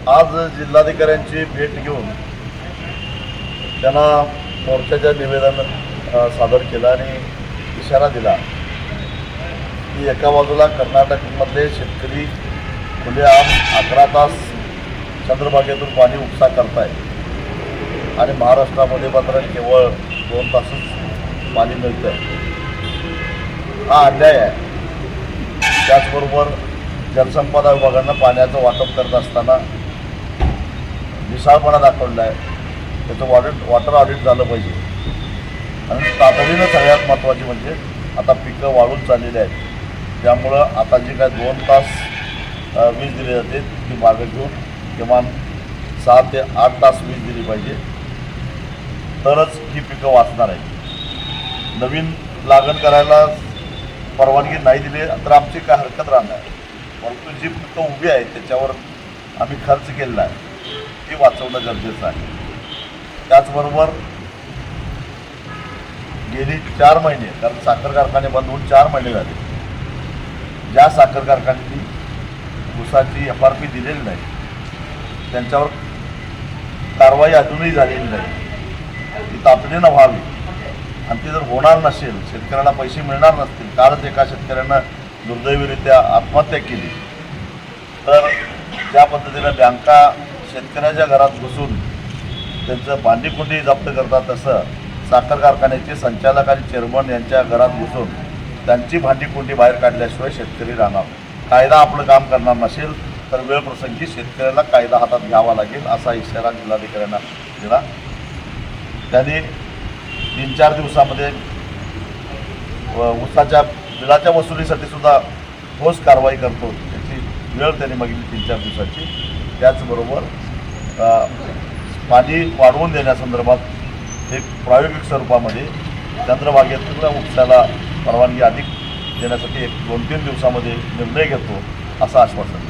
आज जिल्हाधिकाऱ्यांची भेट घेऊन त्यांना मोर्चाचं निवेदन सादर केलं आणि इशारा दिला की एका बाजूला कर्नाटकमधले शेतकरी खुलेआम 11 तास चंद्रभागेतून पाणी उपसा करताय आणि महाराष्ट्रामध्ये मात्र केवळ 2 तासच पाणी मिळतं आहे. हा अन्याय आहे. त्याचबरोबर जलसंपदा विभागानं पाण्याचं वाटप करत असताना विशाळपणा दाखवला आहे. त्याचं वॉटर ऑडिट झालं पाहिजे आणि तातडीनं सगळ्यात महत्त्वाची म्हणजे आता पिकं वाढून चाललेली आहेत. त्यामुळं आता जी काय 2 तास वीज दिली जाते ती मागं घेऊन किमान 7 ते 8 तास वीज दिली पाहिजे, तरच ही पिकं वाचणार आहे. नवीन लागण करायला परवानगी नाही दिली तर आमची काय हरकत राहणार, परंतु जी पिकं उभी आहेत त्याच्यावर आम्ही खर्च केलेला आहे ती वाचवणं गरजेचं आहे. त्याचबरोबर गेली 4 महिने, कारण साखर कारखाने बंद होऊन 4 महिने झाले, ज्या साखर कारखान्यांनी ऊसाची FRP दिलेली नाही त्यांच्यावर कारवाई अजूनही झालेली नाही. ती तातडीनं व्हावी आणि ती जर होणार नसेल, शेतकऱ्याला पैसे मिळणार नसतील, कालच एका शेतकऱ्यानं दुर्दैवीरित्या आत्महत्या केली, तर ज्या पद्धतीनं बँका शेतकऱ्याच्या घरात घुसून त्यांचं भांडीकुंडी जप्त करतात, तसं साखर कारखान्याचे संचालक आणि चेअरमन यांच्या घरात घुसून त्यांची भांडीकुंडी बाहेर काढल्याशिवाय शेतकरी राहणार. कायदा आपलं काम करणार नसेल तर वेळप्रसंगी शेतकऱ्याला कायदा हातात घ्यावा लागेल असा इशारा जिल्हाधिकाऱ्यांना दिला. त्यांनी 3-4 दिवसामध्ये ऊसाच्या बिलाच्या वसुलीसाठी सुद्धा ठोस कारवाई करतो त्याची वेळ त्यांनी मागितली 3-4 दिवसाची. त्याचबरोबर पाणी वाढवून देण्यासंदर्भात एक प्रायोगिक स्वरूपामध्ये चंद्रभागेतल्या उपसाला परवानगी अधिक देण्यासाठी 1-2-3 दिवसामध्ये निर्णय घेतो असं आश्वासन.